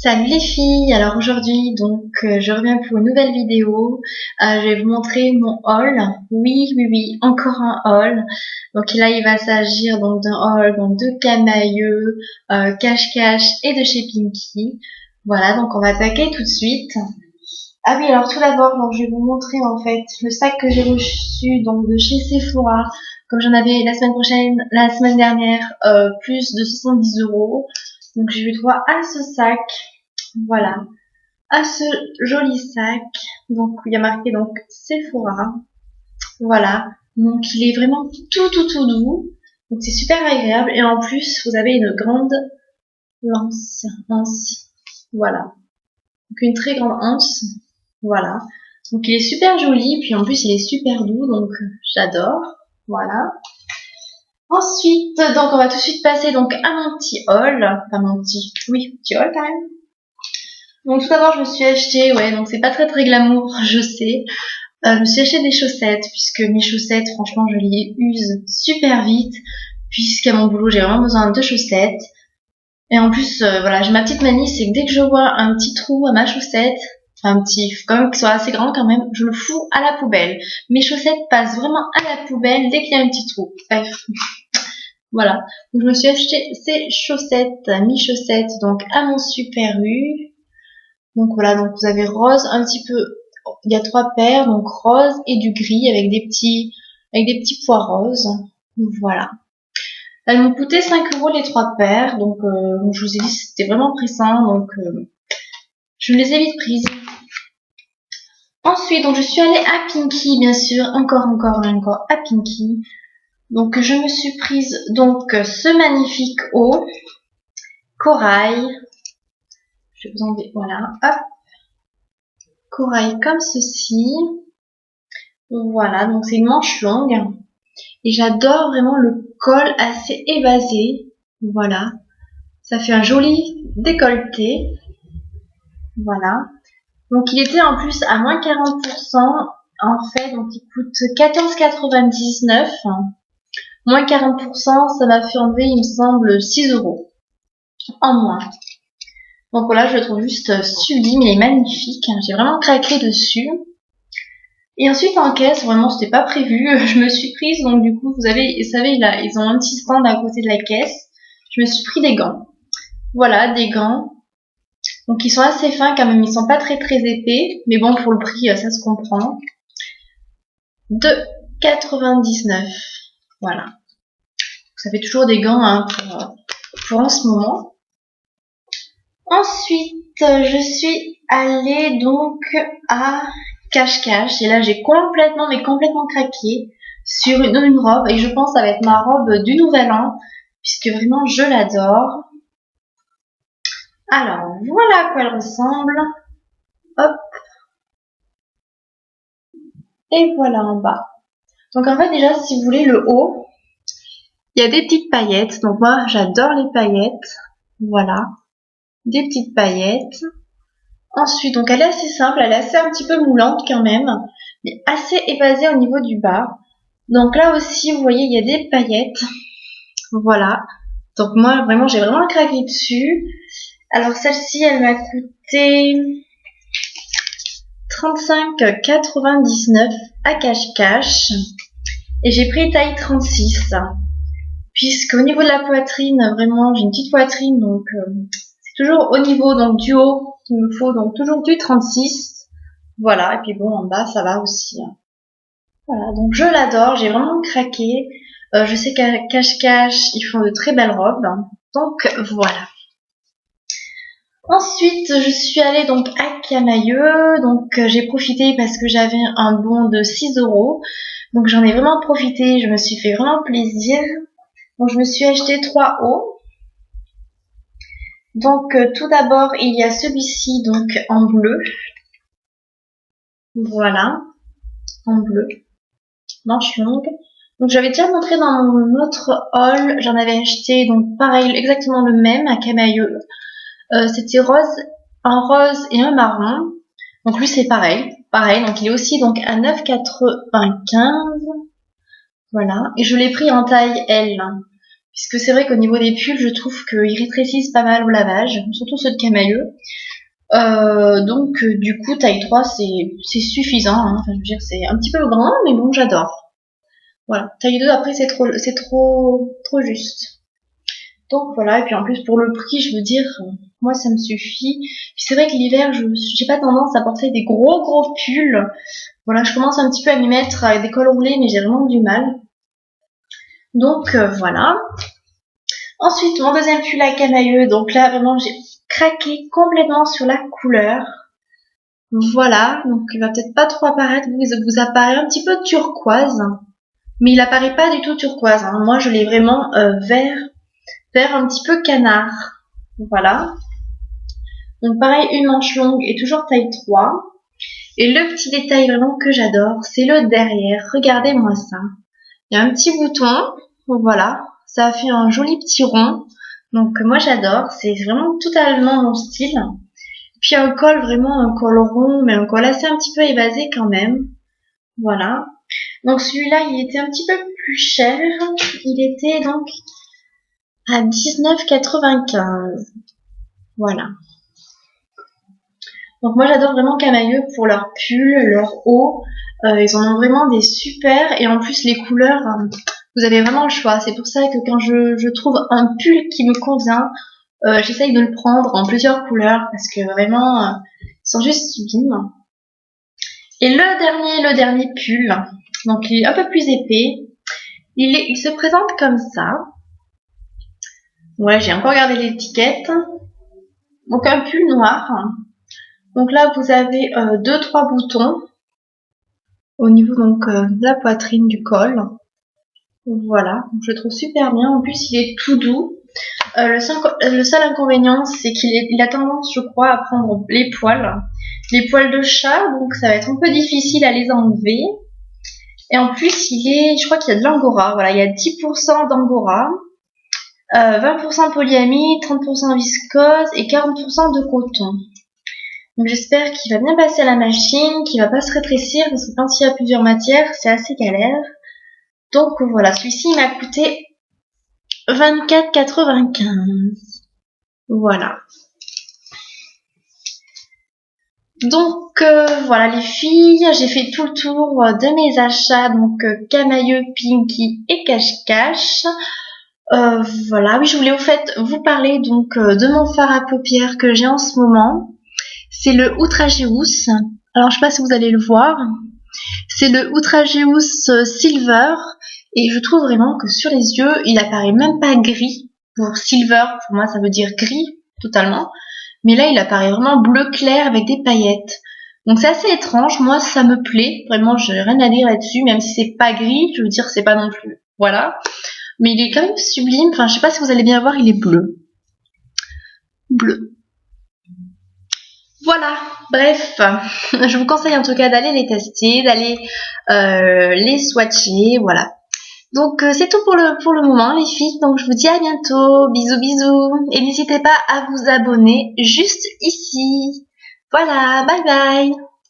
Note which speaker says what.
Speaker 1: Salut les filles, alors aujourd'hui je reviens pour une nouvelle vidéo. Je vais vous montrer mon haul. Oui, encore un haul. Donc là il va s'agir donc d'un haul donc de Camailleux, cache-cache et de chez Pinky. Voilà, donc on va attaquer tout de suite. Ah oui, alors tout d'abord donc je vais vous montrer en fait le sac que j'ai reçu donc de chez Sephora. Comme j'en avais la semaine dernière, plus de 70 €. Donc j'ai eu droit à ce sac. Voilà, à ce joli sac. Donc il y a marqué donc Sephora. Voilà, donc il est vraiment tout doux. Donc c'est super agréable et en plus vous avez une grande anse. Voilà, donc une très grande anse. Voilà, donc il est super joli puis en plus il est super doux donc j'adore. Voilà. Ensuite, donc on va tout de suite passer donc à mon petit haul, enfin mon petit, oui, petit haul quand même. Donc tout d'abord je me suis acheté, ouais, donc c'est pas très glamour, je sais. Je me suis acheté des chaussettes puisque mes chaussettes, franchement, je les use super vite puisqu'à mon boulot j'ai vraiment besoin de chaussettes. Et en plus, voilà, j'ai ma petite manie, c'est que dès que je vois un petit trou à ma chaussette, enfin un petit, quand même qu'il soit assez grand quand même, je le fous à la poubelle. Mes chaussettes passent vraiment à la poubelle dès qu'il y a un petit trou. Bref. Voilà, donc je me suis acheté ces chaussettes, mi-chaussettes, donc à mon Super U. Donc voilà, donc vous avez rose un petit peu, il y a 3 paires, donc rose et du gris avec des petits pois roses. Voilà. Elles m'ont coûté 5 € les 3 paires, donc je vous ai dit c'était vraiment pressant, donc je me les ai vite prises. Ensuite, donc je suis allée à Pinky, bien sûr, encore à Pinky. Donc je me suis prise donc ce magnifique haut corail. Je vais vous enlever, voilà, hop, corail comme ceci. Voilà, donc c'est une manche longue et j'adore vraiment le col assez évasé. Voilà, ça fait un joli décolleté. Voilà, donc il était en plus à moins 40%. En fait, donc il coûte 14,99 €. Moins 40%, ça m'a fait enlever, il me semble, 6 € en moins. Donc voilà, je le trouve juste sublime, il est magnifique. J'ai vraiment craqué dessus. Et ensuite en caisse, vraiment c'était pas prévu, je me suis prise, donc du coup vous savez, ils ont un petit stand à côté de la caisse. Je me suis pris des gants. Voilà, des gants. Donc ils sont assez fins quand même, ils sont pas très pour mais bon pour le prix ça se comprend. De 99. Voilà. Ça fait toujours des gants hein, pour en ce moment. Ensuite, je suis allée donc à cache-cache et là j'ai complètement craqué sur une robe et je pense que ça va être ma robe du nouvel an puisque vraiment je l'adore. Alors voilà à quoi elle ressemble. Hop. Et voilà en bas. Donc en fait déjà si vous voulez le haut, il y a des petites paillettes. Donc moi j'adore les paillettes. Voilà. Des petites paillettes. Ensuite, donc elle est assez simple, elle est assez un petit peu moulante quand même, mais assez évasée au niveau du bas. Donc là aussi, vous voyez, il y a des paillettes. Voilà. Donc moi, vraiment, j'ai vraiment craqué dessus. Alors celle-ci, elle m'a coûté 35,99 € à cache-cache. Et j'ai pris taille 36. Puisqu'au niveau de la poitrine, vraiment, j'ai une petite poitrine, donc c'est toujours au niveau donc du haut qu'il me faut, donc toujours du 36. Voilà, et puis bon, en bas, ça va aussi. Voilà, donc je l'adore, j'ai vraiment craqué. Je sais qu'à cache-cache, ils font de très belles robes. Donc voilà. Ensuite, je suis allée donc à Camailleux. Donc j'ai profité parce que j'avais un bon de 6 €. Donc j'en ai vraiment profité, je me suis fait vraiment plaisir. Donc je me suis acheté 3 hauts. Donc tout d'abord, il y a celui-ci donc en bleu. Voilà, en bleu. Manche longue. Donc j'avais déjà montré dans mon autre haul, j'en avais acheté donc pareil, exactement le même à Camailleux. C'était un rose et un marron. Donc lui c'est pareil, donc il est aussi donc à 9,95. Voilà, et je l'ai pris en taille L. puisque c'est vrai qu'au niveau des pulls, je trouve qu'ils rétrécissent pas mal au lavage, surtout ceux de Camailleux. Du coup, taille 3, c'est suffisant. Hein. Enfin, je veux dire, c'est un petit peu grand, mais bon, j'adore. Voilà. Taille 2, après, c'est trop juste. Donc voilà, et puis en plus pour le prix, je veux dire, moi ça me suffit. Puis c'est vrai que l'hiver, j'ai pas tendance à porter des gros pulls. Voilà, je commence un petit peu à m'y mettre avec des cols roulés, mais j'ai vraiment du mal. Donc voilà. Ensuite, mon deuxième pull à camailleux, donc là vraiment j'ai craqué complètement sur la couleur. Voilà, donc il va peut-être pas trop apparaître, vous apparaît un petit peu turquoise, mais il apparaît pas du tout turquoise. Hein. Moi je l'ai vraiment vert un petit peu canard. Voilà. Donc pareil, une manche longue et toujours taille 3. Et le petit détail vraiment que j'adore, c'est le derrière. Regardez-moi ça. Il y a un petit bouton. Voilà. Ça a fait un joli petit rond. Donc moi j'adore. C'est vraiment totalement mon style. Puis un col, vraiment un col rond, mais un col assez un petit peu évasé quand même. Voilà. Donc celui-là, il était un petit peu plus cher. Il était donc à 19,95. Voilà. Donc moi j'adore vraiment Camailleux pour leurs pulls, leurs hauts. Ils en ont vraiment des super. Et en plus les couleurs, vous avez vraiment le choix. C'est pour ça que quand je trouve un pull qui me convient, j'essaye de le prendre en plusieurs couleurs. Parce que vraiment, ils sont juste sublimes. Et le dernier pull, donc il est un peu plus épais. Il se présente comme ça. Ouais, j'ai encore regardé l'étiquette. Donc un pull noir. Donc là, vous avez 2-3 boutons au niveau donc de la poitrine du col. Voilà, je le trouve super bien. En plus, il est tout doux. Le seul inconvénient, c'est qu'il a tendance, je crois, à prendre les poils de chat. Donc ça va être un peu difficile à les enlever. Et en plus, je crois qu'il y a de l'angora. Voilà, il y a 10% d'angora. 20% polyamide, 30% viscose et 40% de coton. Donc j'espère qu'il va bien passer à la machine, qu'il va pas se rétrécir parce que quand il y a plusieurs matières, c'est assez galère. Donc voilà, celui-ci il m'a coûté 24,95. Voilà. Donc voilà les filles, j'ai fait tout le tour de mes achats, donc Camailleux, Pinky et Cache-Cache. Voilà, oui je voulais au fait vous parler donc de mon fard à paupières que j'ai en ce moment. C'est le Ultrageous. Alors je sais pas si vous allez le voir. C'est le Ultrageous Silver. Et je trouve vraiment que sur les yeux, il apparaît même pas gris. Pour Silver, pour moi ça veut dire gris, totalement. Mais là il apparaît vraiment bleu clair avec des paillettes. Donc c'est assez étrange, moi ça me plaît. Vraiment j'ai rien à dire là-dessus, même si c'est pas gris, je veux dire c'est pas non plus. Voilà. Mais il est quand même sublime, enfin je sais pas si vous allez bien voir, il est bleu. Bleu. Voilà, bref, je vous conseille en tout cas d'aller les tester, d'aller les swatcher, voilà. Donc c'est tout pour le moment les filles, donc je vous dis à bientôt, bisous bisous, et n'hésitez pas à vous abonner juste ici. Voilà, bye bye.